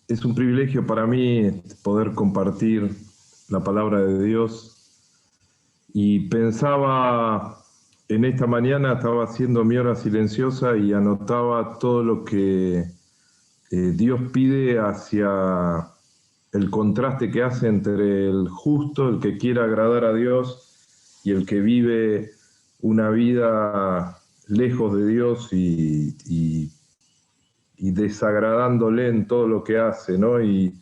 Es un privilegio para mí poder compartir la palabra de Dios, y pensaba en esta mañana, estaba haciendo mi hora silenciosa y anotaba todo lo que Dios pide hacia el contraste que hace entre el justo, el que quiere agradar a Dios, y el que vive una vida lejos de Dios y desagradándole en todo lo que hace, ¿no? Y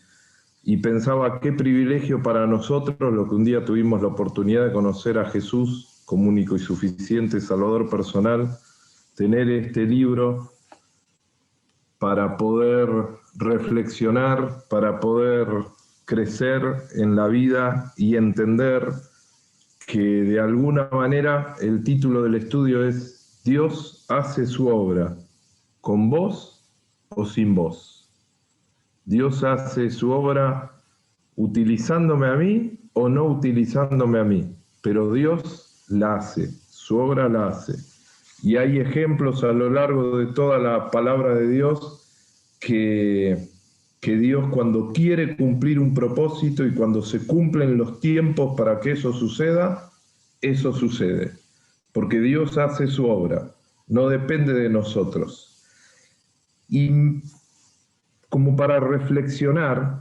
pensaba qué privilegio para nosotros, lo que un día tuvimos la oportunidad de conocer a Jesús como único y suficiente Salvador personal, tener este libro para poder reflexionar, para poder crecer en la vida y entender que de alguna manera el título del estudio es Dios hace su obra, con vos o sin vos. Dios hace su obra utilizándome a mí o no utilizándome a mí, pero Dios la hace, su obra la hace. Y hay ejemplos a lo largo de toda la palabra de Dios que Dios, cuando quiere cumplir un propósito y cuando se cumplen los tiempos para que eso suceda, eso sucede. Porque Dios hace su obra, no depende de nosotros. Y como para reflexionar,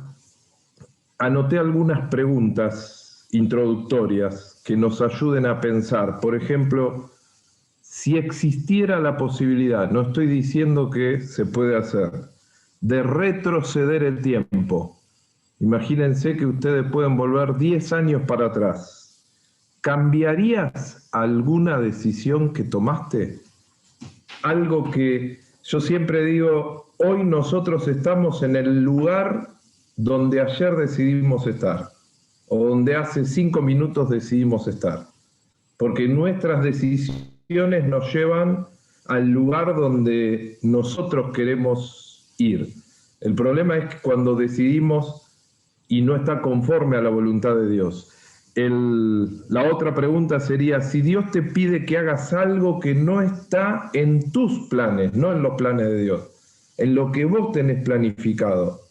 anoté algunas preguntas introductorias que nos ayuden a pensar. Por ejemplo, si existiera la posibilidad, no estoy diciendo que se puede hacer, de retroceder el tiempo. Imagínense que ustedes pueden volver 10 años para atrás. ¿Cambiarías alguna decisión que tomaste? Algo que yo siempre digo, hoy nosotros estamos en el lugar donde ayer decidimos estar, o donde hace 5 minutos decidimos estar, porque nuestras decisiones nos llevan al lugar donde nosotros queremos ir. El problema es que cuando decidimos y no está conforme a la voluntad de Dios. La otra pregunta sería, si Dios te pide que hagas algo que no está en tus planes, no en los planes de Dios, en lo que vos tenés planificado,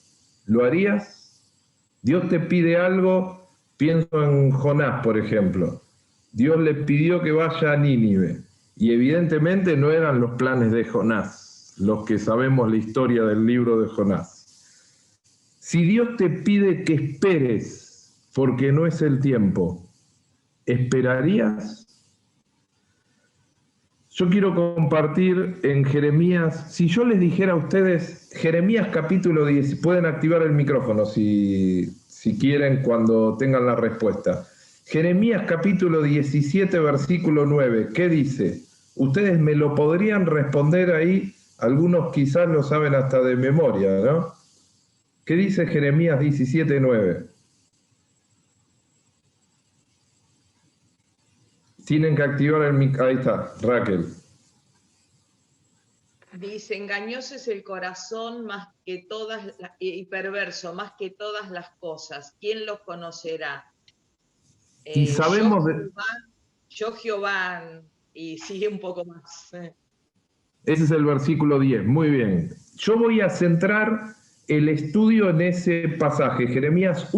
¿lo harías? Dios te pide algo, pienso en Jonás, por ejemplo. Dios le pidió que vaya a Nínive, y evidentemente no eran los planes de Jonás, los que sabemos la historia del libro de Jonás. Si Dios te pide que esperes, porque no es el tiempo, ¿esperarías? Yo quiero compartir en Jeremías, si yo les dijera a ustedes, Jeremías capítulo 10, pueden activar el micrófono si quieren cuando tengan la respuesta. Jeremías capítulo 17, versículo 9, ¿qué dice? Ustedes me lo podrían responder ahí, algunos quizás lo saben hasta de memoria, ¿no? ¿Qué dice Jeremías 17, 9? Tienen que activar el micrófono. Ahí está, Raquel. Dice, engañoso es el corazón más que todas, y perverso más que todas las cosas. ¿Quién lo conocerá? Y sabemos yo Jehová, y sigue un poco más. Ese es el versículo 10, muy bien. Yo voy a centrar el estudio en ese pasaje, Jeremías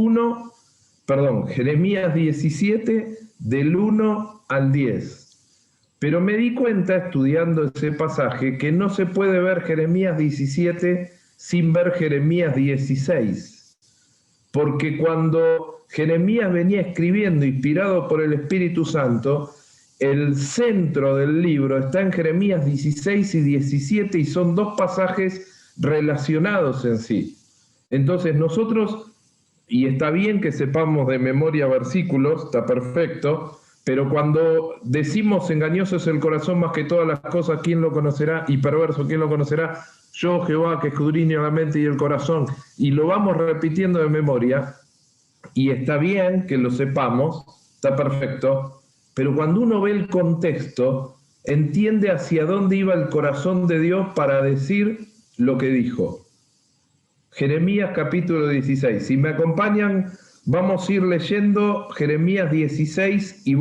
17, del 1 al 10. Pero me di cuenta, estudiando ese pasaje, que no se puede ver Jeremías 17 sin ver Jeremías 16. Porque cuando Jeremías venía escribiendo, inspirado por el Espíritu Santo, el centro del libro está en Jeremías 16 y 17, y son dos pasajes relacionados en sí. Entonces nosotros, y está bien que sepamos de memoria versículos, está perfecto, pero cuando decimos engañoso es el corazón más que todas las cosas, ¿quién lo conocerá? Y perverso, ¿quién lo conocerá? Yo, Jehová, que escudriño la mente y el corazón. Y lo vamos repitiendo de memoria, y está bien que lo sepamos, está perfecto, pero cuando uno ve el contexto, entiende hacia dónde iba el corazón de Dios para decir lo que dijo. Jeremías capítulo 16. Si me acompañan, vamos a ir leyendo Jeremías 16 y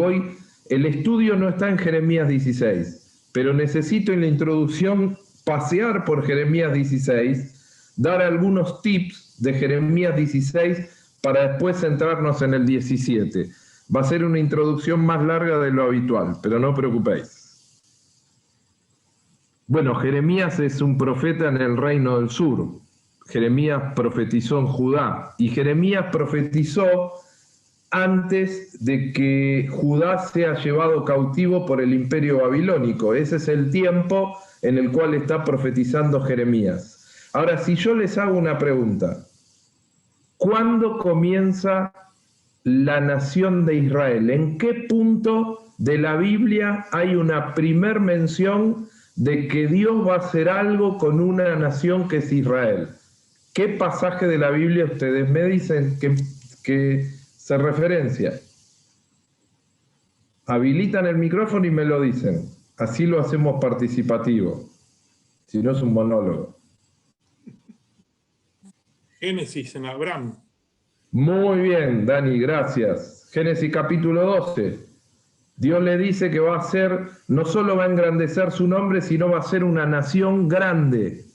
el estudio no está en Jeremías 16, pero necesito en la introducción pasear por Jeremías 16 dar algunos tips de Jeremías 16 para después centrarnos en el 17. Va a ser una introducción más larga de lo habitual, pero no os preocupéis. Bueno, Jeremías es un profeta en el reino del sur. Jeremías profetizó en Judá, y Jeremías profetizó antes de que Judá sea llevado cautivo por el imperio babilónico. Ese es el tiempo en el cual está profetizando Jeremías. Ahora, si yo les hago una pregunta, ¿cuándo comienza la nación de Israel? ¿En qué punto de la Biblia hay una primer mención de que Dios va a hacer algo con una nación que es Israel? ¿Qué pasaje de la Biblia ustedes me dicen que se referencia? Habilitan el micrófono y me lo dicen. Así lo hacemos participativo. Si no es un monólogo. Génesis, en Abraham. Muy bien, Dani, gracias. Génesis capítulo 12. Dios le dice que va a ser, no solo va a engrandecer su nombre, sino va a ser una nación grande.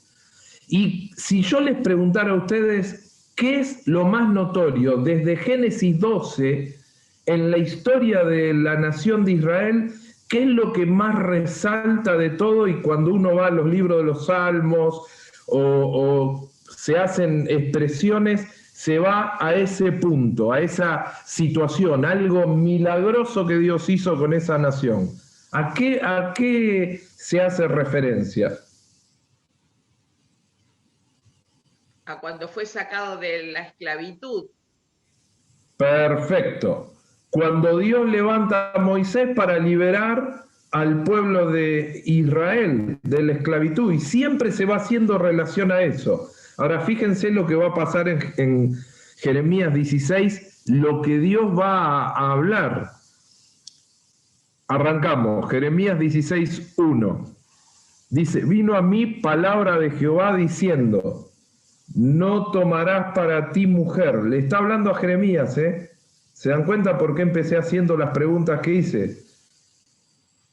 Y si yo les preguntara a ustedes, ¿qué es lo más notorio desde Génesis 12 en la historia de la nación de Israel? ¿Qué es lo que más resalta de todo? Y cuando uno va a los libros de los Salmos o se hacen expresiones, se va a ese punto, a esa situación, algo milagroso que Dios hizo con esa nación. ¿A qué se hace referencia? A cuando fue sacado de la esclavitud. Perfecto. Cuando Dios levanta a Moisés para liberar al pueblo de Israel de la esclavitud, y siempre se va haciendo relación a eso. Ahora fíjense lo que va a pasar en Jeremías 16, lo que Dios va a hablar. Arrancamos, Jeremías 16:1. Dice, vino a mí palabra de Jehová diciendo, no tomarás para ti mujer. Le está hablando a Jeremías, ¿eh? ¿Se dan cuenta por qué empecé haciendo las preguntas que hice?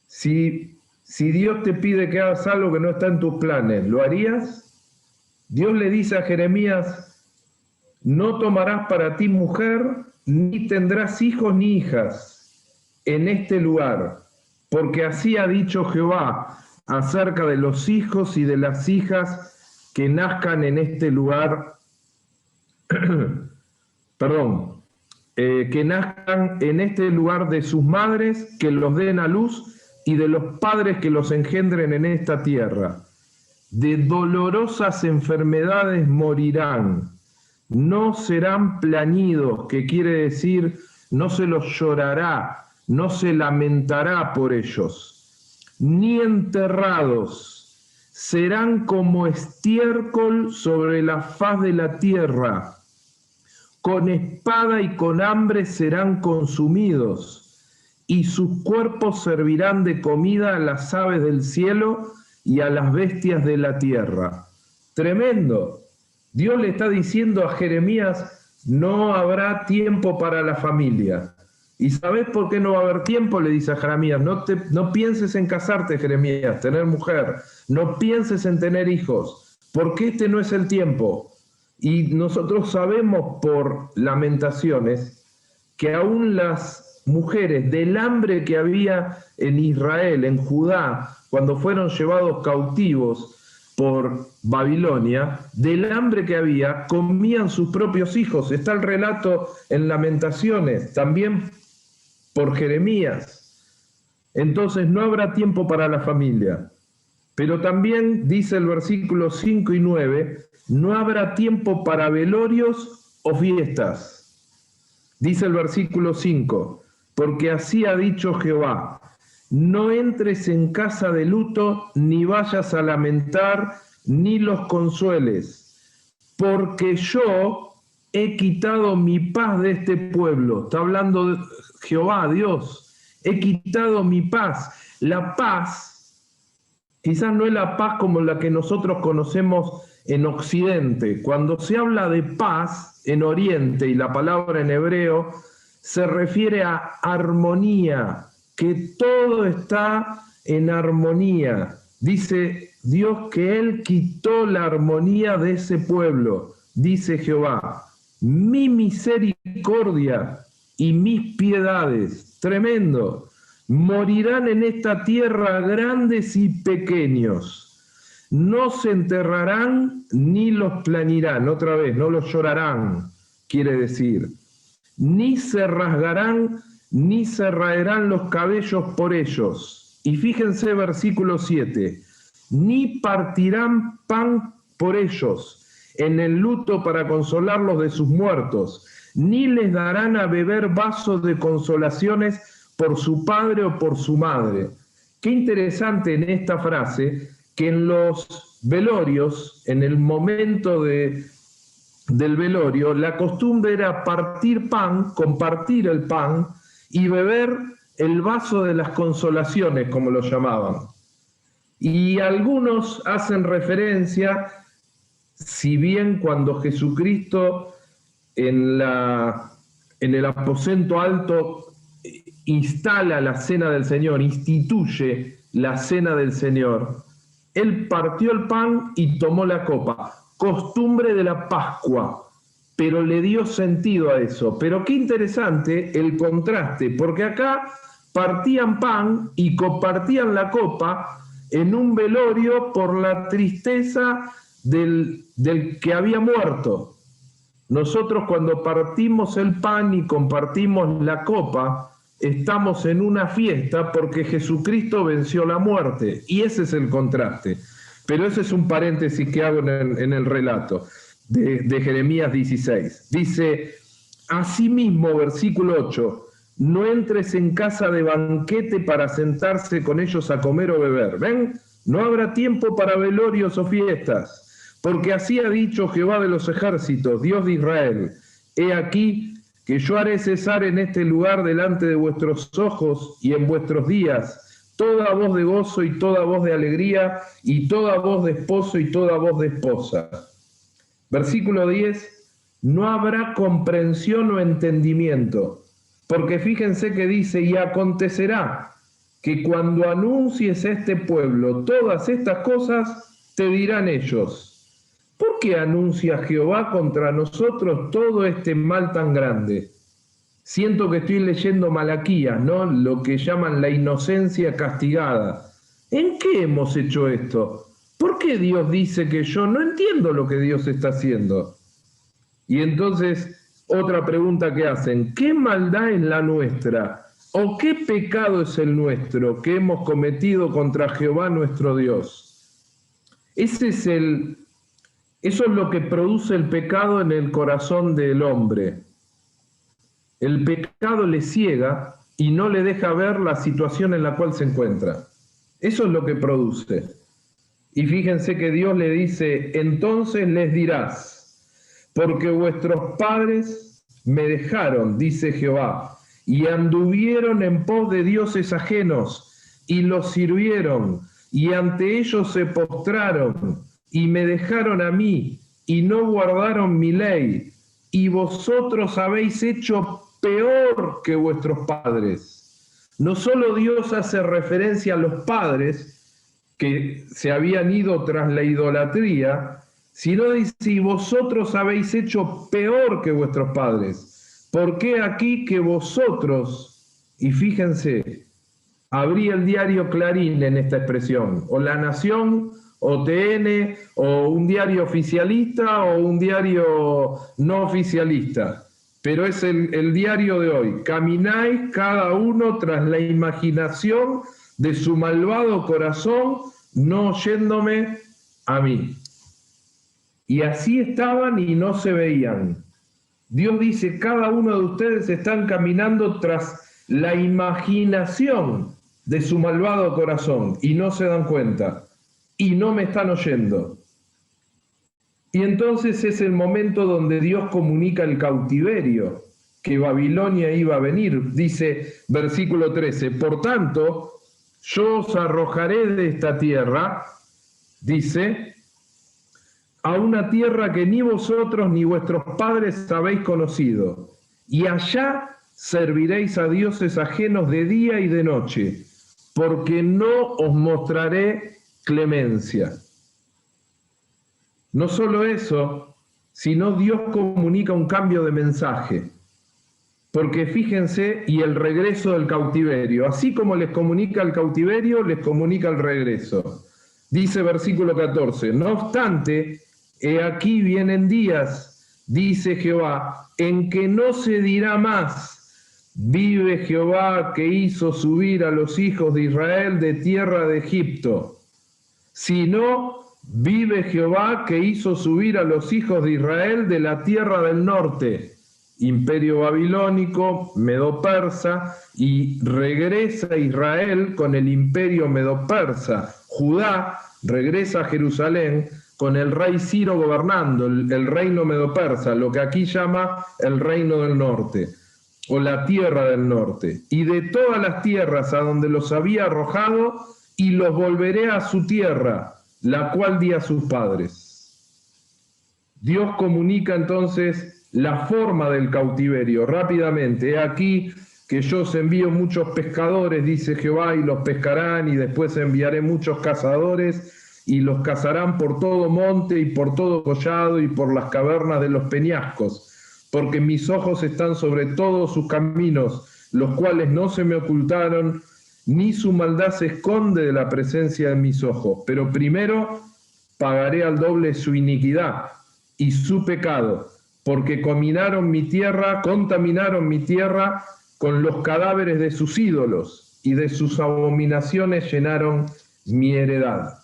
Si Dios te pide que hagas algo que no está en tus planes, ¿lo harías? Dios le dice a Jeremías, no tomarás para ti mujer, ni tendrás hijos ni hijas en este lugar, porque así ha dicho Jehová acerca de los hijos y de las hijas que nazcan en este lugar, que nazcan en este lugar de sus madres, que los den a luz, y de los padres que los engendren en esta tierra. De dolorosas enfermedades morirán, no serán plañidos, que quiere decir no se los llorará, no se lamentará por ellos, ni enterrados, serán como estiércol sobre la faz de la tierra, con espada y con hambre serán consumidos, y sus cuerpos servirán de comida a las aves del cielo y a las bestias de la tierra. Tremendo. Dios le está diciendo a Jeremías, no habrá tiempo para la familia. ¿Y sabés por qué no va a haber tiempo? Le dice a Jeremías, no pienses en casarte, Jeremías, tener mujer, no pienses en tener hijos, porque este no es el tiempo. Y nosotros sabemos por Lamentaciones que aún las mujeres del hambre que había en Israel, en Judá, cuando fueron llevados cautivos por Babilonia, del hambre que había, comían sus propios hijos. Está el relato en Lamentaciones, también por Jeremías. Entonces no habrá tiempo para la familia. Pero también dice el versículo 5 y 9, no habrá tiempo para velorios o fiestas. Dice el versículo 5, porque así ha dicho Jehová, no entres en casa de luto, ni vayas a lamentar, ni los consueles, porque yo he quitado mi paz de este pueblo. Está hablando de Jehová, Dios. He quitado mi paz. La paz, quizás no es la paz como la que nosotros conocemos en Occidente. Cuando se habla de paz en Oriente, y la palabra en hebreo, se refiere a armonía, que todo está en armonía. Dice Dios que Él quitó la armonía de ese pueblo. Dice Jehová, mi misericordia y mis piedades, tremendo, morirán en esta tierra grandes y pequeños. No se enterrarán ni los planirán, otra vez, no los llorarán, quiere decir. Ni se rasgarán, ni se raerán los cabellos por ellos. Y fíjense versículo 7, ni partirán pan por ellos en el luto para consolarlos de sus muertos, ni les darán a beber vasos de consolaciones por su padre o por su madre. Qué interesante en esta frase que en los velorios, en el momento del velorio, la costumbre era partir pan, compartir el pan y beber el vaso de las consolaciones, como lo llamaban. Y algunos hacen referencia, si bien cuando Jesucristo en el aposento alto instala la cena del Señor, instituye la cena del Señor, Él partió el pan y tomó la copa, costumbre de la Pascua, pero le dio sentido a eso. Pero qué interesante el contraste, porque acá partían pan y compartían la copa en un velorio por la tristeza del que había muerto. Nosotros cuando partimos el pan y compartimos la copa, estamos en una fiesta porque Jesucristo venció la muerte, y ese es el contraste. Pero ese es un paréntesis que hago en el relato de Jeremías 16. Dice, asimismo, versículo 8, no entres en casa de banquete para sentarse con ellos a comer o beber. ¿Ven? No habrá tiempo para velorios o fiestas, porque así ha dicho Jehová de los ejércitos, Dios de Israel. He aquí que yo haré cesar en este lugar delante de vuestros ojos y en vuestros días toda voz de gozo y toda voz de alegría y toda voz de esposo y toda voz de esposa. Versículo 10, no habrá comprensión o entendimiento, porque fíjense que dice, y acontecerá que cuando anuncies a este pueblo todas estas cosas, te dirán ellos, ¿por qué anuncia Jehová contra nosotros todo este mal tan grande? Siento que estoy leyendo Malaquías, ¿no? Lo que llaman la inocencia castigada. ¿En qué hemos hecho esto? ¿Por qué Dios dice que yo no entiendo lo que Dios está haciendo? Y entonces, otra pregunta que hacen, ¿qué maldad es la nuestra? ¿O qué pecado es el nuestro que hemos cometido contra Jehová nuestro Dios? Eso es lo que produce el pecado en el corazón del hombre. El pecado le ciega y no le deja ver la situación en la cual se encuentra. Eso es lo que produce. Y fíjense que Dios le dice, entonces les dirás, porque vuestros padres me dejaron, dice Jehová, y anduvieron en pos de dioses ajenos, y los sirvieron, y ante ellos se postraron, y me dejaron a mí, y no guardaron mi ley, y vosotros habéis hecho peor que vuestros padres. No solo Dios hace referencia a los padres que se habían ido tras la idolatría, sino dice, y vosotros habéis hecho peor que vuestros padres. ¿Por qué aquí que vosotros, y fíjense, habría el diario Clarín en esta expresión, o La Nación, o TN, o un diario oficialista, o un diario no oficialista, pero es el diario de hoy. Camináis cada uno tras la imaginación de su malvado corazón, no oyéndome a mí. Y así estaban y no se veían. Dios dice, cada uno de ustedes están caminando tras la imaginación de su malvado corazón y no se dan cuenta y no me están oyendo. Y entonces es el momento donde Dios comunica el cautiverio, que Babilonia iba a venir. Dice, versículo 13, por tanto, yo os arrojaré de esta tierra, dice, a una tierra que ni vosotros ni vuestros padres habéis conocido, y allá serviréis a dioses ajenos de día y de noche, porque no os mostraré clemencia. No solo eso, sino Dios comunica un cambio de mensaje. Porque fíjense, y el regreso del cautiverio, así como les comunica el cautiverio, les comunica el regreso. Dice versículo 14, no obstante, he aquí vienen días, dice Jehová, en que no se dirá más, vive Jehová que hizo subir a los hijos de Israel de tierra de Egipto, sino vive Jehová que hizo subir a los hijos de Israel de la tierra del norte, imperio babilónico, medo-persa, y regresa Israel con el imperio medo-persa. Judá regresa a Jerusalén con el rey Ciro gobernando, el reino medo-persa, lo que aquí llama el reino del norte, o la tierra del norte. Y de todas las tierras a donde los había arrojado, y los volveré a su tierra, la cual di a sus padres. Dios comunica entonces la forma del cautiverio rápidamente. He aquí que yo os envío muchos pescadores, dice Jehová, y los pescarán, y después enviaré muchos cazadores, y los cazarán por todo monte, y por todo collado, y por las cavernas de los peñascos, porque mis ojos están sobre todos sus caminos, los cuales no se me ocultaron, ni su maldad se esconde de la presencia de mis ojos. Pero primero pagaré al doble su iniquidad y su pecado, porque contaminaron mi tierra con los cadáveres de sus ídolos, y de sus abominaciones llenaron mi heredad.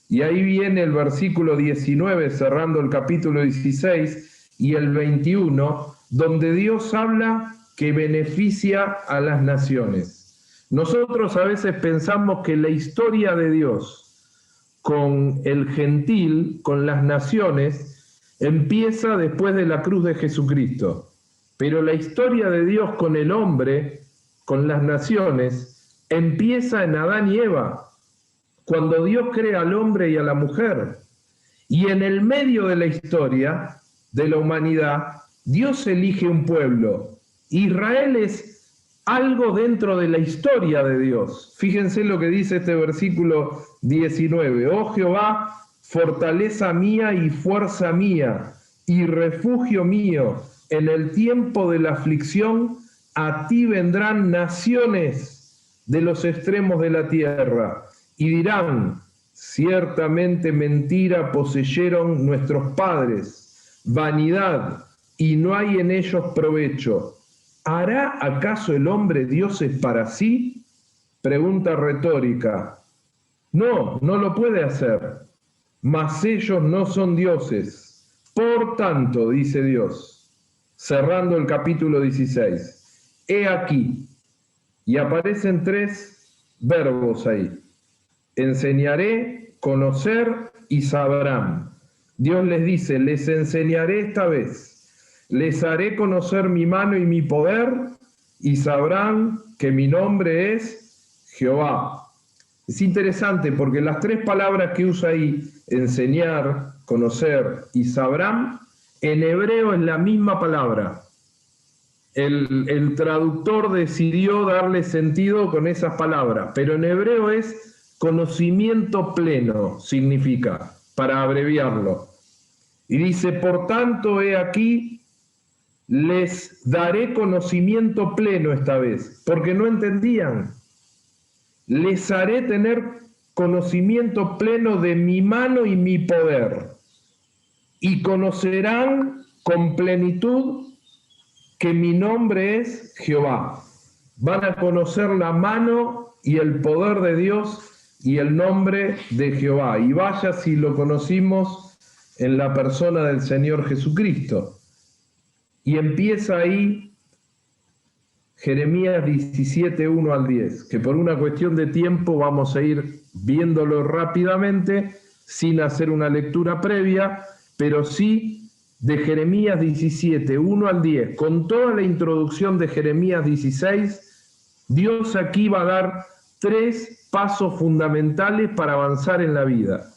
Y ahí viene el versículo 19, cerrando el capítulo 16, y el 21, donde Dios habla que beneficia a las naciones. Nosotros a veces pensamos que la historia de Dios con el gentil, con las naciones, empieza después de la cruz de Jesucristo, pero la historia de Dios con el hombre, con las naciones, empieza en Adán y Eva, cuando Dios crea al hombre y a la mujer. Y en el medio de la historia de la humanidad, Dios elige un pueblo. Israel es algo dentro de la historia de Dios. Fíjense lo que dice este versículo 19. Oh Jehová, fortaleza mía y fuerza mía, y refugio mío, en el tiempo de la aflicción, a ti vendrán naciones de los extremos de la tierra, y dirán, ciertamente mentira poseyeron nuestros padres, vanidad, y no hay en ellos provecho. ¿Hará acaso el hombre dioses para sí? Pregunta retórica. No, no lo puede hacer. Mas ellos no son dioses. Por tanto, dice Dios, cerrando el capítulo 16, he aquí, y aparecen 3 verbos ahí: enseñaré, conocer y sabrán. Dios les dice, les enseñaré esta vez, les haré conocer mi mano y mi poder, y sabrán que mi nombre es Jehová. Es interesante porque las 3 palabras que usa ahí, enseñar, conocer y sabrán, en hebreo es la misma palabra. El traductor decidió darle sentido con esas palabras, pero en hebreo es conocimiento pleno, significa, para abreviarlo. Y dice, por tanto, he aquí, les daré conocimiento pleno esta vez, porque no entendían. Les haré tener conocimiento pleno de mi mano y mi poder, y conocerán con plenitud que mi nombre es Jehová. Van a conocer la mano y el poder de Dios y el nombre de Jehová. Y vaya si lo conocimos en la persona del Señor Jesucristo. Y empieza ahí Jeremías 17, 1 al 10, que por una cuestión de tiempo vamos a ir viéndolo rápidamente, sin hacer una lectura previa, pero sí de Jeremías 17, 1 al 10, con toda la introducción de Jeremías 16, Dios aquí va a dar 3 pasos fundamentales para avanzar en la vida.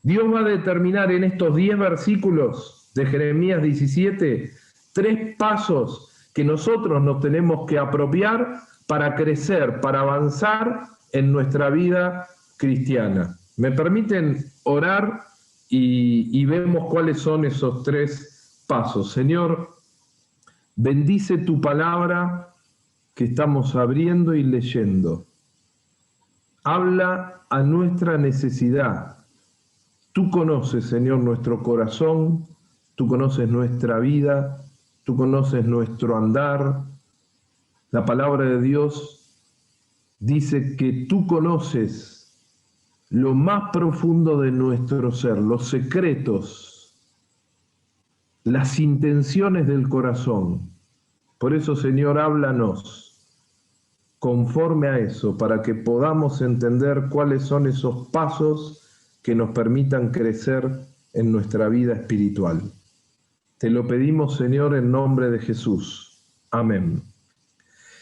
Dios va a determinar en estos 10 versículos de Jeremías 17, 3 pasos que nosotros nos tenemos que apropiar para crecer, para avanzar en nuestra vida cristiana. ¿Me permiten orar y vemos cuáles son esos 3 pasos? Señor, bendice tu palabra que estamos abriendo y leyendo. Habla a nuestra necesidad. Tú conoces, Señor, nuestro corazón, tú conoces nuestra vida, tú conoces nuestro andar. La palabra de Dios dice que tú conoces lo más profundo de nuestro ser, los secretos, las intenciones del corazón. Por eso, Señor, háblanos conforme a eso, para que podamos entender cuáles son esos pasos que nos permitan crecer en nuestra vida espiritual. Te lo pedimos, Señor, en nombre de Jesús. Amén.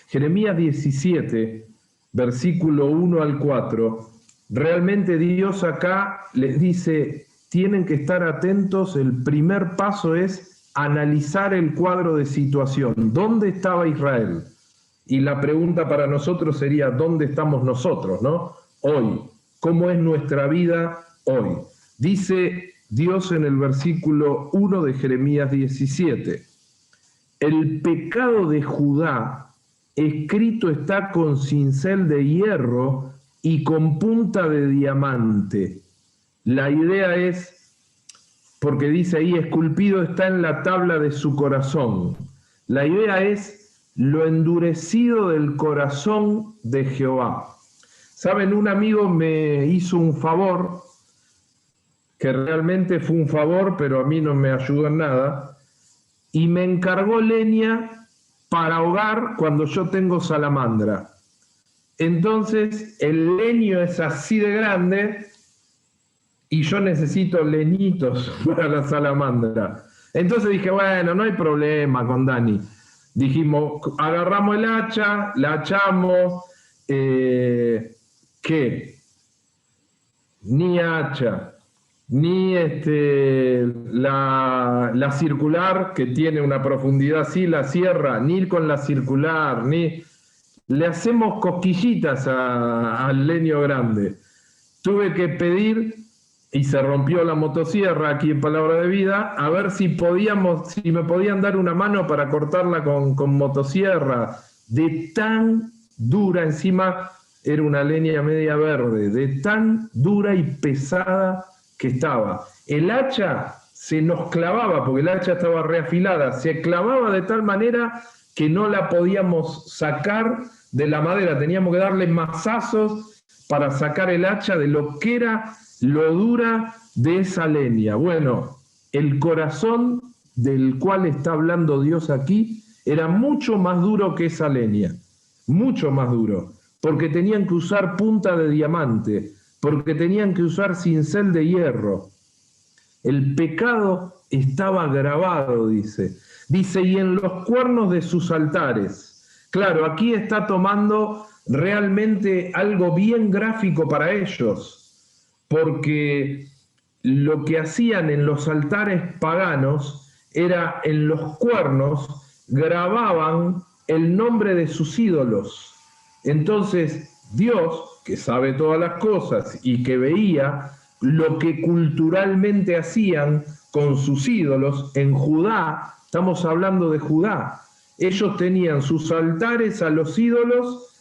Jeremías 17, versículo 1 al 4, realmente Dios acá les dice, tienen que estar atentos, el primer paso es analizar el cuadro de situación. ¿Dónde estaba Israel? Y la pregunta para nosotros sería, ¿dónde estamos nosotros, no? Hoy. ¿Cómo es nuestra vida hoy? Dice Dios en el versículo 1 de Jeremías 17, el pecado de Judá escrito está con cincel de hierro y con punta de diamante. La idea es, porque dice ahí, esculpido está en la tabla de su corazón. La idea es lo endurecido del corazón de Jehová. Saben, un amigo me hizo un favor, que realmente fue un favor, pero a mí no me ayudó en nada, y me encargó leña para ahogar cuando yo tengo salamandra. Entonces el leño es así de grande y yo necesito leñitos para la salamandra. Entonces dije, bueno, no hay problema con Dani. Dijimos, agarramos el hacha, la hachamos, ¿qué? Ni hacha, ni la circular, que tiene una profundidad así, la sierra, ni con la circular, ni... Le hacemos cosquillitas al leño grande. Tuve que pedir, y se rompió la motosierra aquí en Palabra de Vida, a ver si me podían dar una mano para cortarla con motosierra. De tan dura, encima era una leña media verde, de tan dura y pesada que estaba. El hacha se nos clavaba, porque el hacha estaba reafilada, se clavaba de tal manera que no la podíamos sacar de la madera, teníamos que darle mazazos para sacar el hacha de lo que era lo dura de esa leña. Bueno, el corazón del cual está hablando Dios aquí era mucho más duro que esa leña, mucho más duro, porque tenían que usar punta de diamante, porque tenían que usar cincel de hierro. El pecado estaba grabado, dice, y en los cuernos de sus altares. Claro, aquí está tomando realmente algo bien gráfico para ellos, porque lo que hacían en los altares paganos era, en los cuernos grababan el nombre de sus ídolos. Entonces Dios, que sabe todas las cosas y que veía lo que culturalmente hacían con sus ídolos en Judá, estamos hablando de Judá, ellos tenían sus altares a los ídolos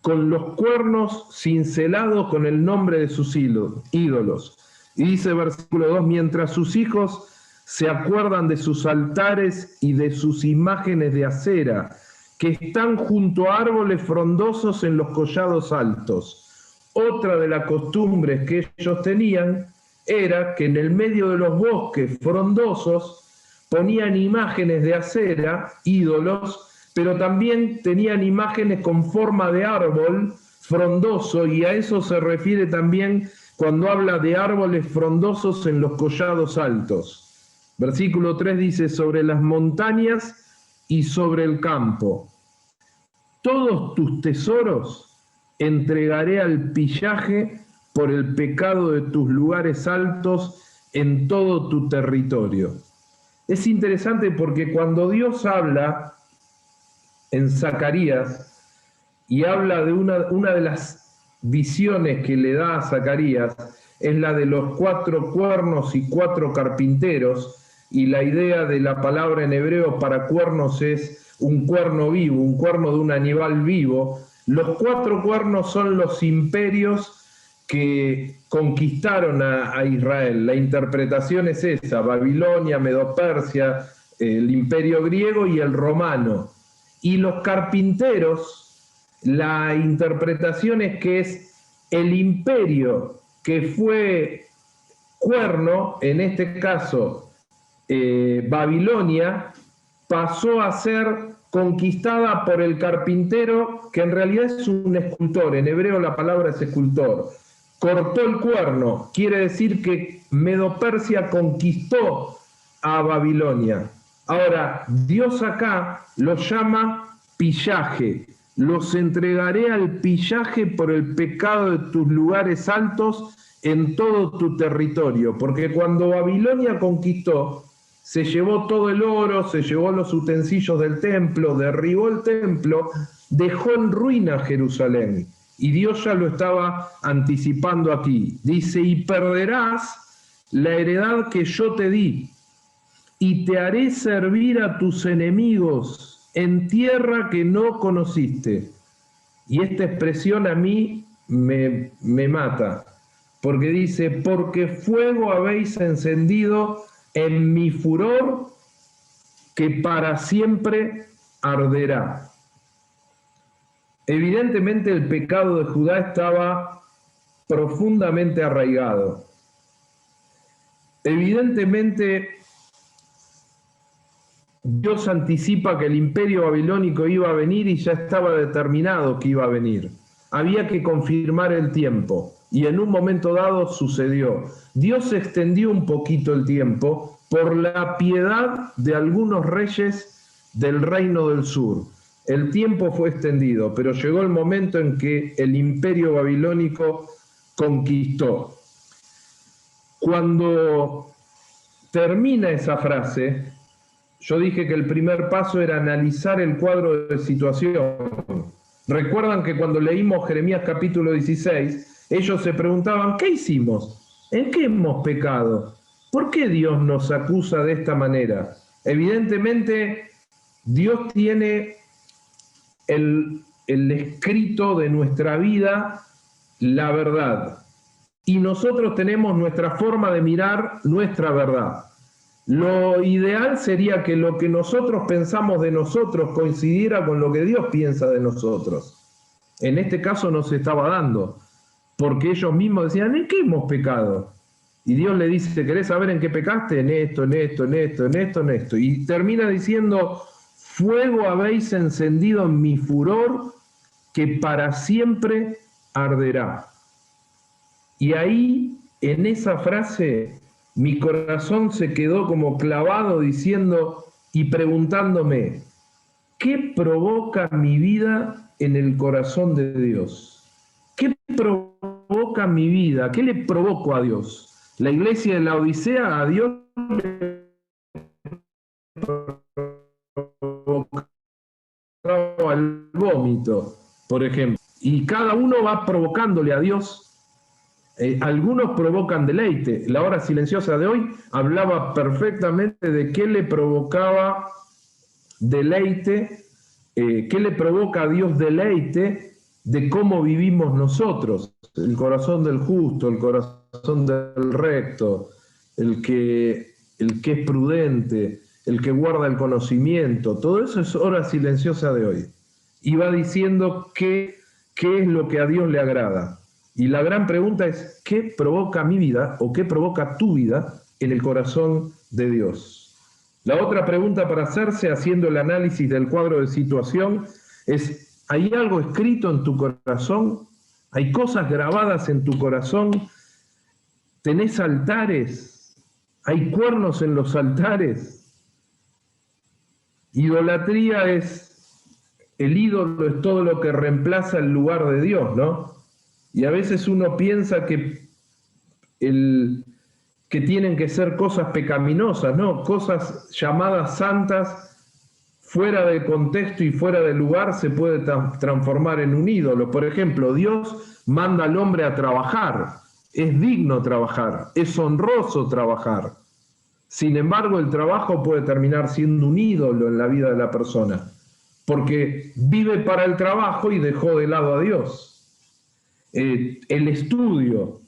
con los cuernos cincelados con el nombre de sus ídolos. Y dice versículo 2, mientras sus hijos se acuerdan de sus altares y de sus imágenes de acera, que están junto a árboles frondosos en los collados altos. Otra de las costumbres que ellos tenían era que en el medio de los bosques frondosos ponían imágenes de acera, ídolos, pero también tenían imágenes con forma de árbol frondoso, y a eso se refiere también cuando habla de árboles frondosos en los collados altos. Versículo 3 dice, sobre las montañas y sobre el campo. Todos tus tesoros entregaré al pillaje por el pecado de tus lugares altos en todo tu territorio. Es interesante porque cuando Dios habla en Zacarías y habla de una de las visiones que le da a Zacarías es la de los 4 cuernos y 4 carpinteros, y la idea de la palabra en hebreo para cuernos es un cuerno vivo, un cuerno de un animal vivo. Los 4 cuernos son los imperios que conquistaron a Israel. La interpretación es esa: Babilonia, Medo-Persia, el imperio griego y el romano. Y los carpinteros, la interpretación es que es el imperio que fue cuerno, en este caso Babilonia, pasó a ser conquistada por el carpintero, que en realidad es un escultor. En hebreo la palabra es escultor. Cortó el cuerno, quiere decir que Medo-Persia conquistó a Babilonia. Ahora, Dios acá los llama pillaje. Los entregaré al pillaje por el pecado de tus lugares altos en todo tu territorio. Porque cuando Babilonia conquistó, se llevó todo el oro, se llevó los utensilios del templo, derribó el templo, dejó en ruina Jerusalén. Y Dios ya lo estaba anticipando aquí. Dice: y perderás la heredad que yo te di, y te haré servir a tus enemigos en tierra que no conociste. Y esta expresión a mí me mata, porque dice: porque fuego habéis encendido en mi furor, que para siempre arderá. Evidentemente el pecado de Judá estaba profundamente arraigado. Evidentemente Dios anticipa que el imperio babilónico iba a venir y ya estaba determinado que iba a venir. Había que confirmar el tiempo y en un momento dado sucedió. Dios extendió un poquito el tiempo por la piedad de algunos reyes del reino del sur. El tiempo fue extendido, pero llegó el momento en que el imperio babilónico conquistó. Cuando termina esa frase, yo dije que el primer paso era analizar el cuadro de situación. Recuerdan que cuando leímos Jeremías capítulo 16, ellos se preguntaban: ¿qué hicimos? ¿En qué hemos pecado? ¿Por qué Dios nos acusa de esta manera? Evidentemente, Dios tiene el escrito de nuestra vida, la verdad. Y nosotros tenemos nuestra forma de mirar nuestra verdad. Lo ideal sería que lo que nosotros pensamos de nosotros coincidiera con lo que Dios piensa de nosotros. En este caso no se estaba dando, porque ellos mismos decían: ¿en qué hemos pecado? Y Dios le dice: ¿querés saber en qué pecaste? En esto, en esto, en esto, en esto, en esto. Y termina diciendo: fuego habéis encendido en mi furor, que para siempre arderá. Y ahí, en esa frase, mi corazón se quedó como clavado diciendo y preguntándome: ¿qué provoca mi vida en el corazón de Dios? ¿Qué provoca mi vida? ¿Qué le provoco a Dios? La iglesia de la Odisea a Dios le provocaba el vómito, por ejemplo. Y cada uno va provocándole a Dios. Algunos provocan deleite. La hora silenciosa de hoy hablaba perfectamente de qué le provocaba deleite, qué le provoca a Dios deleite de cómo vivimos nosotros. El corazón del justo, el corazón del recto, el que es prudente, el que guarda el conocimiento. Todo eso es hora silenciosa de hoy. Y va diciendo qué es lo que a Dios le agrada. Y la gran pregunta es: ¿qué provoca mi vida o qué provoca tu vida en el corazón de Dios? La otra pregunta para hacerse, haciendo el análisis del cuadro de situación, es: ¿hay algo escrito en tu corazón? ¿Hay cosas grabadas en tu corazón? ¿Tenés altares? ¿Hay cuernos en los altares? Idolatría el ídolo es todo lo que reemplaza el lugar de Dios, ¿no? Y a veces uno piensa que tienen que ser cosas pecaminosas, ¿no? Cosas llamadas santas fuera de contexto y fuera de lugar se puede transformar en un ídolo. Por ejemplo, Dios manda al hombre a trabajar. Es digno trabajar, es honroso trabajar. Sin embargo, el trabajo puede terminar siendo un ídolo en la vida de la persona, porque vive para el trabajo y dejó de lado a Dios. El estudio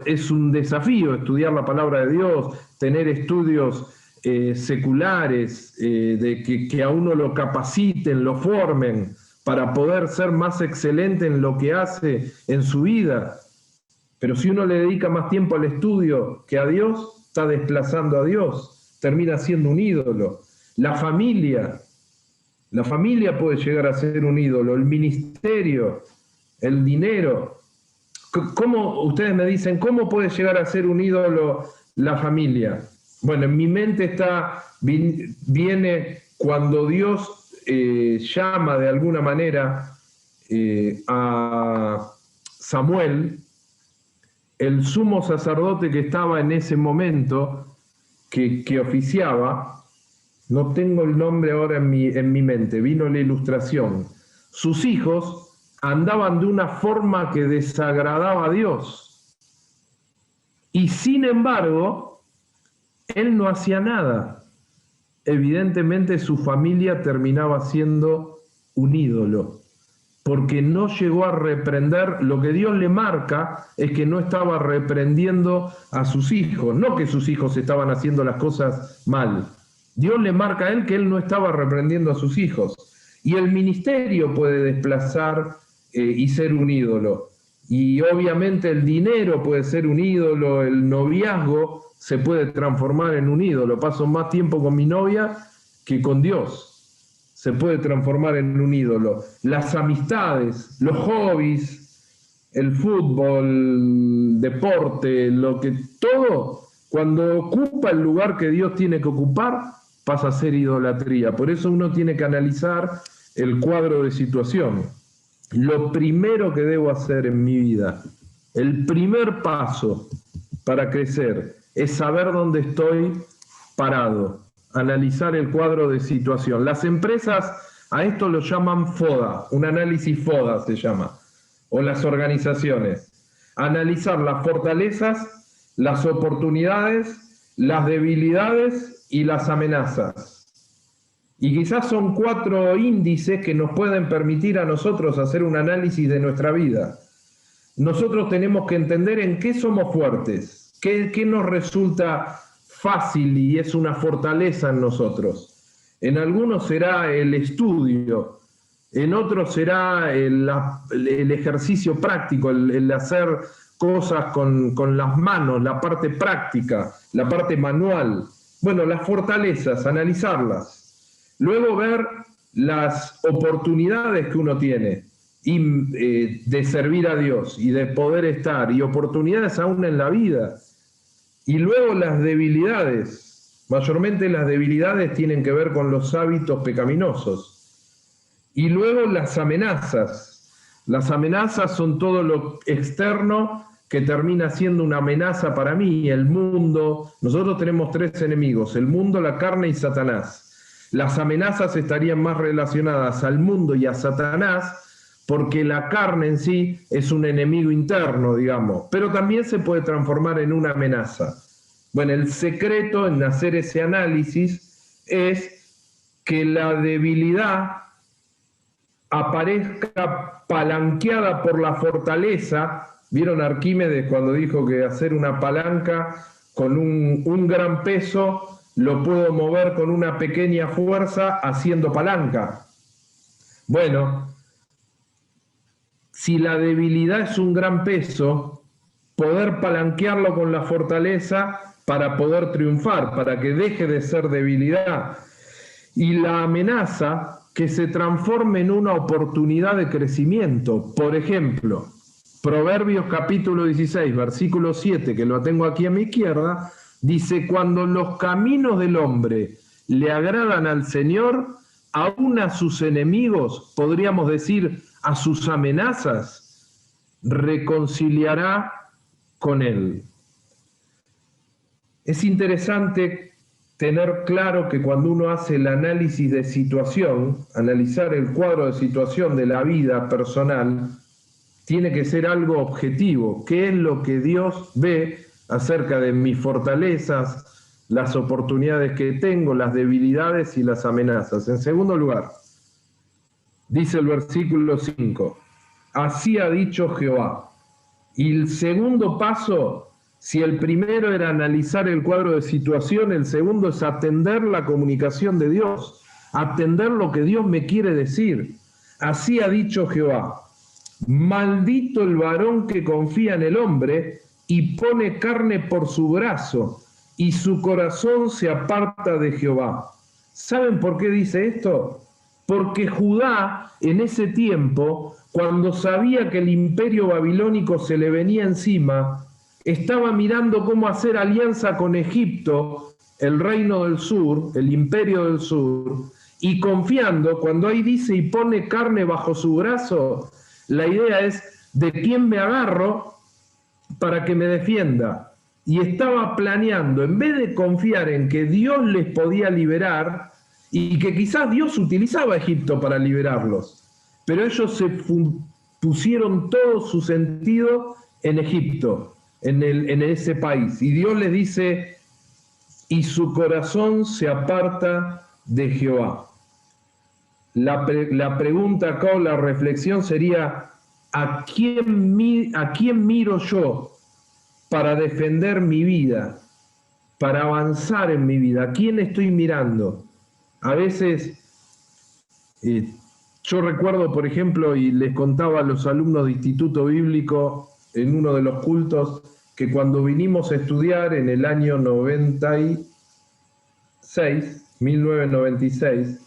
es un desafío, estudiar la palabra de Dios, tener estudios seculares, que a uno lo capaciten, lo formen, para poder ser más excelente en lo que hace en su vida. Pero si uno le dedica más tiempo al estudio que a Dios, está desplazando a Dios, termina siendo un ídolo. La familia puede llegar a ser un ídolo, el ministerio, el dinero. ¿Cómo, ustedes me dicen, cómo puede llegar a ser un ídolo la familia? Bueno, en mi mente viene cuando Dios llama de alguna manera a Samuel, el sumo sacerdote que estaba en ese momento, que oficiaba. No tengo el nombre ahora en mi mente, vino la ilustración. Sus hijos andaban de una forma que desagradaba a Dios. Y sin embargo, él no hacía nada. Evidentemente su familia terminaba siendo un ídolo, porque no llegó a reprender. Lo que Dios le marca es que no estaba reprendiendo a sus hijos, no que sus hijos estaban haciendo las cosas mal. Dios le marca a él que él no estaba reprendiendo a sus hijos. Y el ministerio puede desplazar y ser un ídolo. Y obviamente el dinero puede ser un ídolo, el noviazgo se puede transformar en un ídolo. Paso más tiempo con mi novia que con Dios. Se puede transformar en un ídolo. Las amistades, los hobbies, el fútbol, deporte, todo, cuando ocupa el lugar que Dios tiene que ocupar, pasa a ser idolatría. Por eso uno tiene que analizar el cuadro de situación. Lo primero que debo hacer en mi vida, el primer paso para crecer, es saber dónde estoy parado, analizar el cuadro de situación. Las empresas a esto lo llaman FODA, un análisis FODA se llama, o las organizaciones. Analizar las fortalezas, las oportunidades, las debilidades y las amenazas. Y quizás son 4 índices que nos pueden permitir a nosotros hacer un análisis de nuestra vida. Nosotros tenemos que entender en qué somos fuertes, qué nos resulta fácil y es una fortaleza en nosotros. En algunos será el estudio, en otros será el ejercicio práctico, el hacer cosas con las manos, la parte práctica, la parte manual. Bueno, las fortalezas, analizarlas. Luego ver las oportunidades que uno tiene y, de servir a Dios y de poder estar, y oportunidades aún en la vida. Y luego las debilidades. Mayormente las debilidades tienen que ver con los hábitos pecaminosos. Y luego las amenazas. Las amenazas son todo lo externo que termina siendo una amenaza para mí, el mundo. Nosotros tenemos 3 enemigos, el mundo, la carne y Satanás. Las amenazas estarían más relacionadas al mundo y a Satanás, porque la carne en sí es un enemigo interno, digamos, pero también se puede transformar en una amenaza. Bueno, el secreto en hacer ese análisis es que la debilidad aparezca palanqueada por la fortaleza. ¿Vieron Arquímedes cuando dijo que hacer una palanca con un gran peso lo puedo mover con una pequeña fuerza haciendo palanca? Bueno, si la debilidad es un gran peso, poder palanquearlo con la fortaleza para poder triunfar, para que deje de ser debilidad. Y la amenaza, que se transforme en una oportunidad de crecimiento. Por ejemplo, Proverbios capítulo 16, versículo 7, que lo tengo aquí a mi izquierda, dice: cuando los caminos del hombre le agradan al Señor, aún a sus enemigos, podríamos decir a sus amenazas, reconciliará con él. Es interesante tener claro que cuando uno hace el análisis de situación, analizar el cuadro de situación de la vida personal, tiene que ser algo objetivo. ¿Qué es lo que Dios ve acerca de mis fortalezas, las oportunidades que tengo, las debilidades y las amenazas? En segundo lugar, dice el versículo 5, así ha dicho Jehová. Y el segundo paso, si el primero era analizar el cuadro de situación, el segundo es atender la comunicación de Dios, atender lo que Dios me quiere decir. Así ha dicho Jehová, maldito el varón que confía en el hombre y pone carne por su brazo, y su corazón se aparta de Jehová. ¿Saben por qué dice esto? Porque Judá en ese tiempo, cuando sabía que el imperio babilónico se le venía encima, estaba mirando cómo hacer alianza con Egipto, el reino del sur, el imperio del sur, y confiando, cuando ahí dice y pone carne bajo su brazo, la idea es de quién me agarro para que me defienda. Y estaba planeando, en vez de confiar en que Dios les podía liberar, y que quizás Dios utilizaba a Egipto para liberarlos, pero ellos se pusieron todo su sentido en Egipto, en ese país. Y Dios les dice, y su corazón se aparta de Jehová. La pregunta acá o la reflexión sería, ¿a quién miro yo para defender mi vida, para avanzar en mi vida? ¿A quién estoy mirando? A veces, yo recuerdo, por ejemplo, y les contaba a los alumnos de Instituto Bíblico en uno de los cultos, que cuando vinimos a estudiar en el año 1996,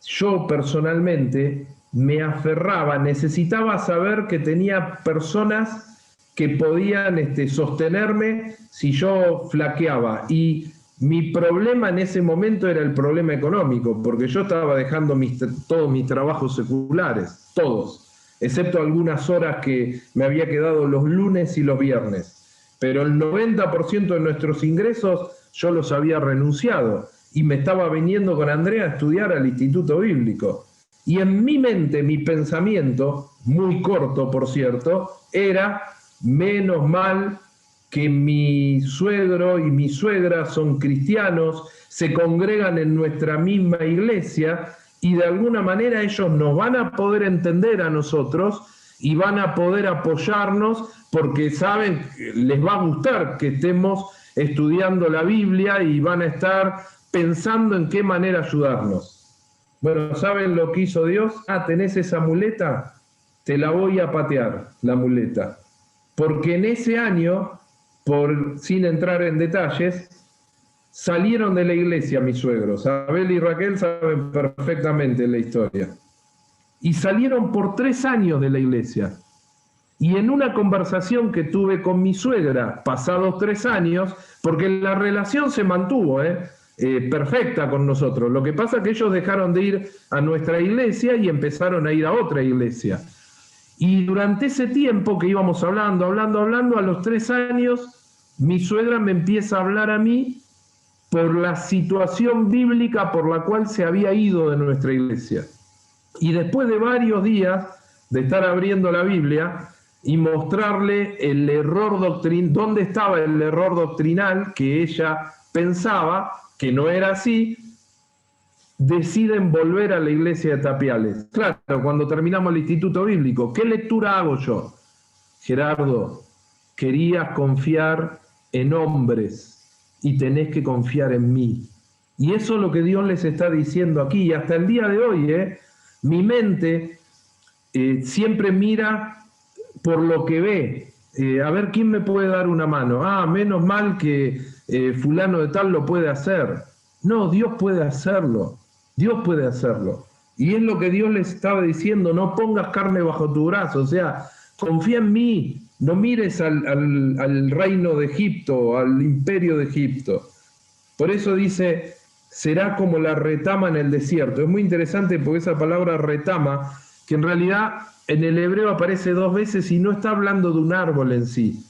yo personalmente me aferraba, necesitaba saber que tenía personas que podían sostenerme si yo flaqueaba. Y mi problema en ese momento era el problema económico, porque yo estaba dejando todos mis trabajos seculares, todos, excepto algunas horas que me había quedado los lunes y los viernes. Pero el 90% de nuestros ingresos yo los había renunciado y me estaba viniendo con Andrea a estudiar al Instituto Bíblico. Y en mi mente, mi pensamiento, muy corto por cierto, era menos mal que mi suegro y mi suegra son cristianos, se congregan en nuestra misma iglesia y de alguna manera ellos nos van a poder entender a nosotros y van a poder apoyarnos porque saben, les va a gustar que estemos estudiando la Biblia y van a estar pensando en qué manera ayudarnos. Bueno, ¿saben lo que hizo Dios? ¿Tenés esa muleta? Te la voy a patear, la muleta. Porque en ese año, sin entrar en detalles, salieron de la iglesia mis suegros. Abel y Raquel saben perfectamente la historia. Y salieron por 3 años de la iglesia. Y en una conversación que tuve con mi suegra, pasados 3 años, porque la relación se mantuvo, perfecta con nosotros. Lo que pasa es que ellos dejaron de ir a nuestra iglesia y empezaron a ir a otra iglesia. Y durante ese tiempo que íbamos hablando, a los 3 años, mi suegra me empieza a hablar a mí por la situación bíblica por la cual se había ido de nuestra iglesia. Y después de varios días de estar abriendo la Biblia y mostrarle el error doctrinal, dónde estaba el error doctrinal que ella pensaba que no era así, deciden volver a la iglesia de Tapiales. Claro, cuando terminamos el Instituto Bíblico, ¿qué lectura hago yo? Gerardo, querías confiar en hombres y tenés que confiar en mí. Y eso es lo que Dios les está diciendo aquí. Y hasta el día de hoy, mi mente siempre mira por lo que ve. A ver quién me puede dar una mano. Menos mal que fulano de tal lo puede hacer. No, Dios puede hacerlo. Dios puede hacerlo. Y es lo que Dios les estaba diciendo, no pongas carne bajo tu brazo, o sea, confía en mí, no mires al reino de Egipto, al imperio de Egipto. Por eso dice, será como la retama en el desierto. Es muy interesante porque esa palabra retama, que en realidad en el hebreo aparece 2 veces y no está hablando de un árbol en sí.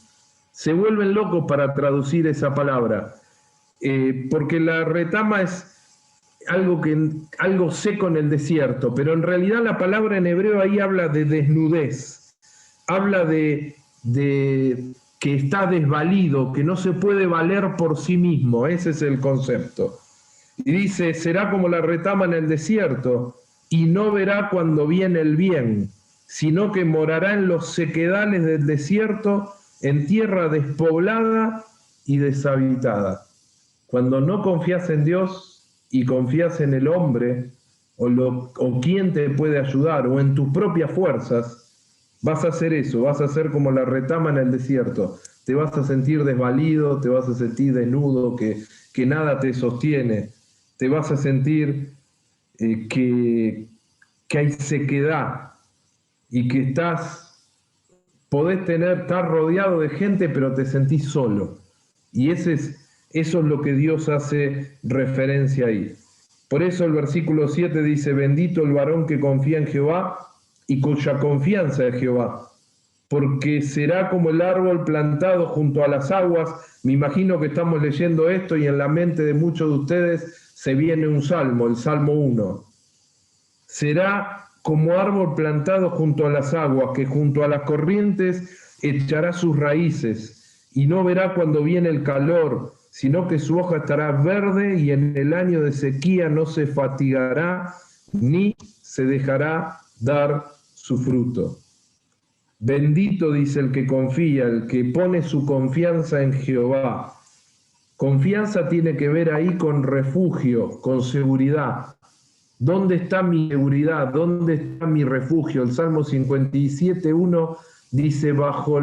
Se vuelven locos para traducir esa palabra. porque la retama es algo seco en el desierto, pero en realidad la palabra en hebreo ahí habla de desnudez, habla de que está desvalido, que no se puede valer por sí mismo, ese es el concepto. Y dice, será como la retama en el desierto, y no verá cuando viene el bien, sino que morará en los sequedales del desierto, en tierra despoblada y deshabitada. Cuando no confías en Dios y confías en el hombre, o quién te puede ayudar, o en tus propias fuerzas, vas a hacer eso, vas a ser como la retama en el desierto. Te vas a sentir desvalido, te vas a sentir desnudo, que nada te sostiene. Te vas a sentir que hay sequedad y que podés estar rodeado de gente, pero te sentís solo. Y eso es lo que Dios hace referencia ahí. Por eso el versículo 7 dice, bendito el varón que confía en Jehová y cuya confianza es Jehová, porque será como el árbol plantado junto a las aguas. Me imagino que estamos leyendo esto y en la mente de muchos de ustedes se viene un salmo, el Salmo 1. Será como árbol plantado junto a las aguas, que junto a las corrientes echará sus raíces, y no verá cuando viene el calor, sino que su hoja estará verde, y en el año de sequía no se fatigará, ni se dejará dar su fruto. Bendito, dice el que confía, el que pone su confianza en Jehová. Confianza tiene que ver ahí con refugio, con seguridad. ¿Dónde está mi seguridad? ¿Dónde está mi refugio? El Salmo 57:1 dice, bajo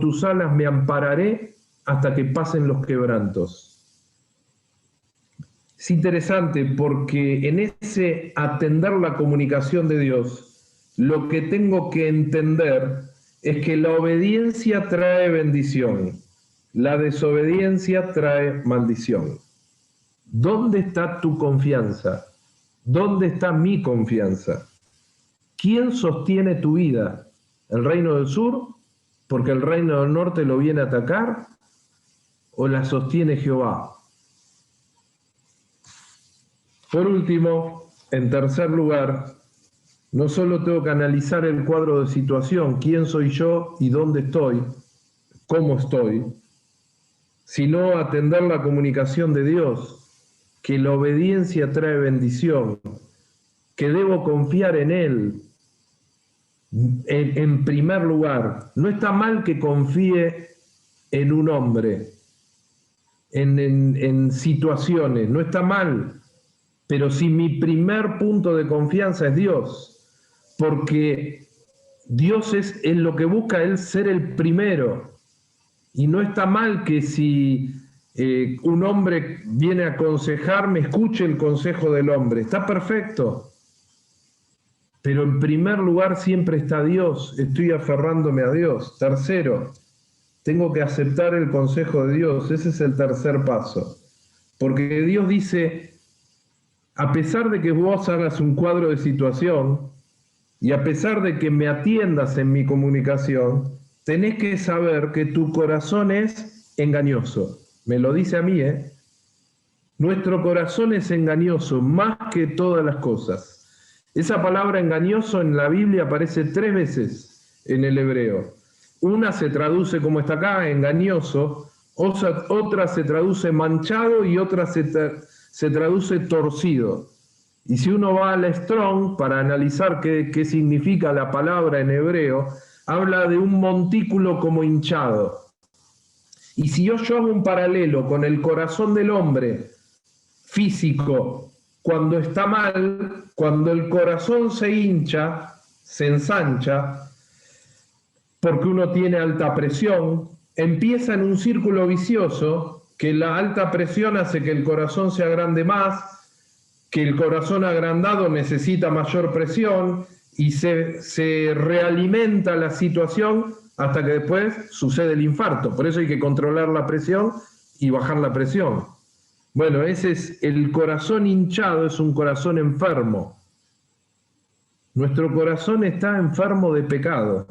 tus alas me ampararé hasta que pasen los quebrantos. Es interesante porque en ese atender la comunicación de Dios, lo que tengo que entender es que la obediencia trae bendición, la desobediencia trae maldición. ¿Dónde está tu confianza? ¿Dónde está mi confianza? ¿Quién sostiene tu vida? ¿El reino del sur? ¿Porque el reino del norte lo viene a atacar? ¿O la sostiene Jehová? Por último, en tercer lugar, no solo tengo que analizar el cuadro de situación, quién soy yo y dónde estoy, cómo estoy, sino atender la comunicación de Dios, que la obediencia trae bendición, que debo confiar en Él. En primer lugar, no está mal que confíe en un hombre, en situaciones, no está mal, pero si mi primer punto de confianza es Dios, porque Dios es lo que busca Él ser el primero, y no está mal que si un hombre viene a aconsejarme, escuche el consejo del hombre, está perfecto. Pero en primer lugar siempre está Dios, estoy aferrándome a Dios. Tercero, tengo que aceptar el consejo de Dios, ese es el tercer paso. Porque Dios dice, a pesar de que vos hagas un cuadro de situación, y a pesar de que me atiendas en mi comunicación, tenés que saber que tu corazón es engañoso. Me lo dice a mí, ¿eh? Nuestro corazón es engañoso más que todas las cosas. Esa palabra engañoso en la Biblia aparece 3 veces en el hebreo. Una se traduce como está acá, engañoso, otra se traduce manchado y otra se traduce torcido. Y si uno va al Strong para analizar qué significa la palabra en hebreo, habla de un montículo como hinchado. Y si yo hago un paralelo con el corazón del hombre físico, cuando está mal, cuando el corazón se hincha, se ensancha, porque uno tiene alta presión, empieza en un círculo vicioso, que la alta presión hace que el corazón se agrande más, que el corazón agrandado necesita mayor presión, y se realimenta la situación hasta que después sucede el infarto. Por eso hay que controlar la presión y bajar la presión. Bueno, ese es el corazón hinchado, es un corazón enfermo. Nuestro corazón está enfermo de pecado.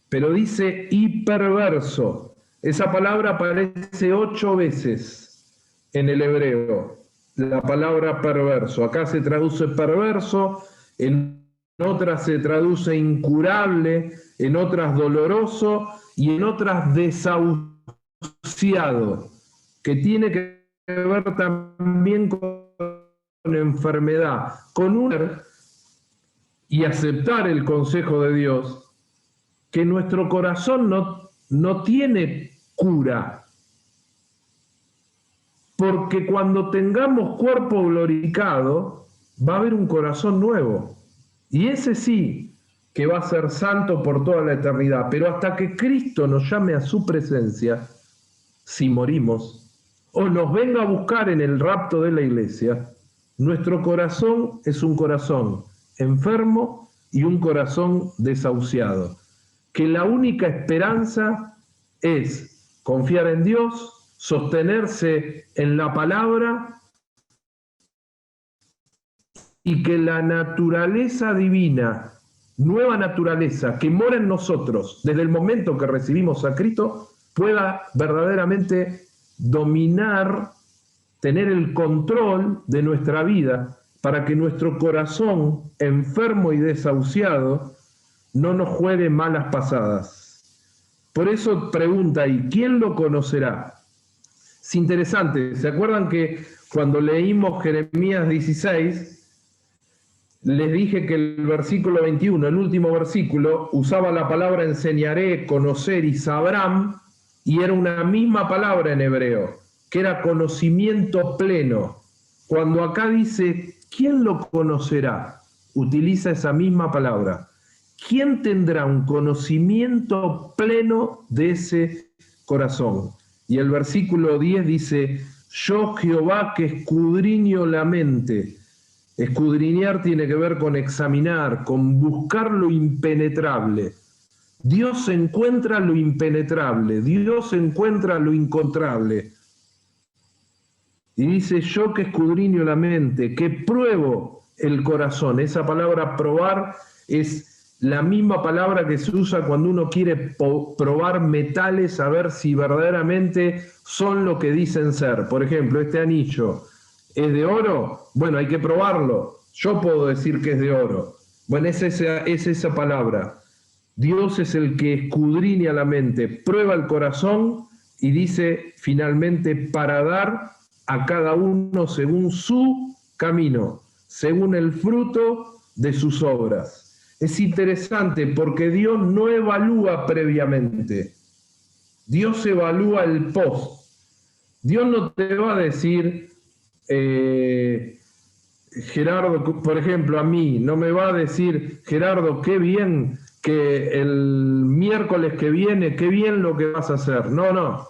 Pero dice y perverso. Esa palabra aparece 8 veces en el hebreo, la palabra perverso. Acá se traduce perverso, en otras se traduce incurable, en otras doloroso y en otras desahuciado, que tiene que ver también con enfermedad, con y aceptar el consejo de Dios, que nuestro corazón no tiene cura, porque cuando tengamos cuerpo glorificado va a haber un corazón nuevo, y ese sí que va a ser santo por toda la eternidad, pero hasta que Cristo nos llame a su presencia, si morimos, o nos venga a buscar en el rapto de la iglesia, nuestro corazón es un corazón enfermo y un corazón desahuciado, que la única esperanza es confiar en Dios, sostenerse en la palabra y que la naturaleza divina, nueva naturaleza que mora en nosotros desde el momento que recibimos a Cristo, pueda verdaderamente dominar, tener el control de nuestra vida para que nuestro corazón enfermo y desahuciado no nos juegue malas pasadas. Por eso pregunta ahí, ¿quién lo conocerá? Es interesante, ¿se acuerdan que cuando leímos Jeremías 16, les dije que el versículo 21, el último versículo, usaba la palabra enseñaré, conocer y sabrán, y era una misma palabra en hebreo, que era conocimiento pleno. Cuando acá dice, ¿quién lo conocerá? Utiliza esa misma palabra. ¿Quién tendrá un conocimiento pleno de ese corazón? Y el versículo 10 dice, yo Jehová que escudriño la mente. Escudriñar tiene que ver con examinar, con buscar lo impenetrable. Dios encuentra lo impenetrable, Dios encuentra lo incontrable. Y dice, yo que escudriño la mente, que pruebo el corazón. Esa palabra probar es la misma palabra que se usa cuando uno quiere probar metales, a ver si verdaderamente son lo que dicen ser. Por ejemplo, este anillo ¿es de oro? Bueno, hay que probarlo. Yo puedo decir que es de oro. Bueno, es esa palabra. Dios es el que escudriña la mente, prueba el corazón y dice finalmente para dar a cada uno según su camino, según el fruto de sus obras. Es interesante porque Dios no evalúa previamente. Dios evalúa el post. Dios no te va a decir, Gerardo, por ejemplo, a mí, no me va a decir, Gerardo, qué bien que el miércoles que viene, qué bien lo que vas a hacer. No.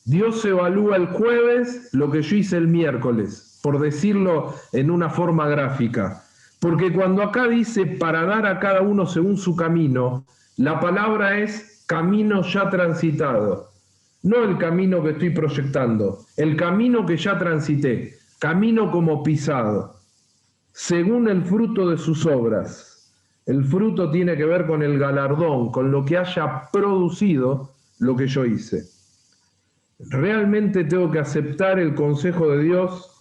Dios evalúa el jueves lo que yo hice el miércoles, por decirlo en una forma gráfica. Porque cuando acá dice para dar a cada uno según su camino, la palabra es camino ya transitado. No el camino que estoy proyectando, el camino que ya transité, camino como pisado, según el fruto de sus obras. El fruto tiene que ver con el galardón, con lo que haya producido lo que yo hice. Realmente tengo que aceptar el consejo de Dios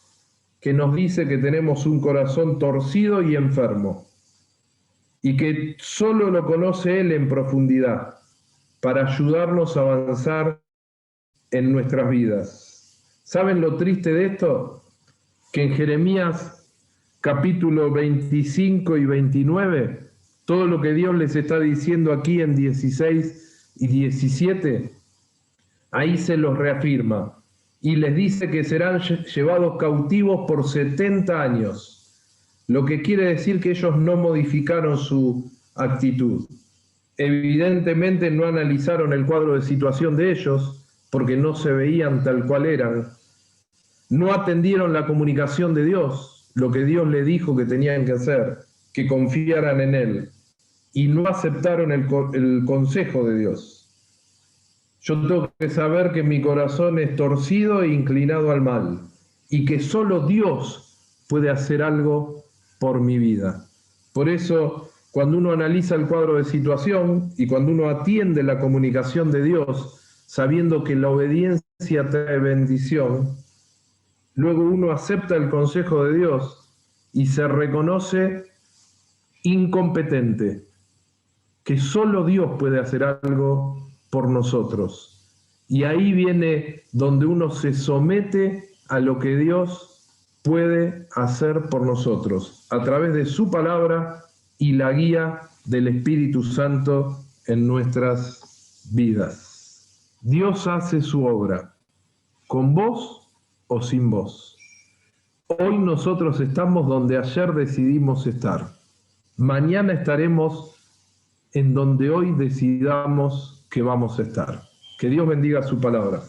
que nos dice que tenemos un corazón torcido y enfermo y que solo lo conoce Él en profundidad para ayudarnos a avanzar en nuestras vidas. ¿Saben lo triste de esto? Que en Jeremías capítulo 25 y 29, todo lo que Dios les está diciendo aquí en 16 y 17, ahí se los reafirma y les dice que serán llevados cautivos por 70 años, lo que quiere decir que ellos no modificaron su actitud. Evidentemente no analizaron el cuadro de situación de ellos porque no se veían tal cual eran, no atendieron la comunicación de Dios, lo que Dios les dijo que tenían que hacer, que confiaran en Él, y no aceptaron el consejo de Dios. Yo tengo que saber que mi corazón es torcido e inclinado al mal, y que solo Dios puede hacer algo por mi vida. Por eso, cuando uno analiza el cuadro de situación y cuando uno atiende la comunicación de Dios, sabiendo que la obediencia trae bendición, luego uno acepta el consejo de Dios y se reconoce incompetente, que solo Dios puede hacer algo por nosotros. Y ahí viene donde uno se somete a lo que Dios puede hacer por nosotros, a través de su palabra y la guía del Espíritu Santo en nuestras vidas. Dios hace su obra, con vos o sin vos. Hoy nosotros estamos donde ayer decidimos estar. Mañana estaremos en donde hoy decidamos que vamos a estar. Que Dios bendiga su palabra.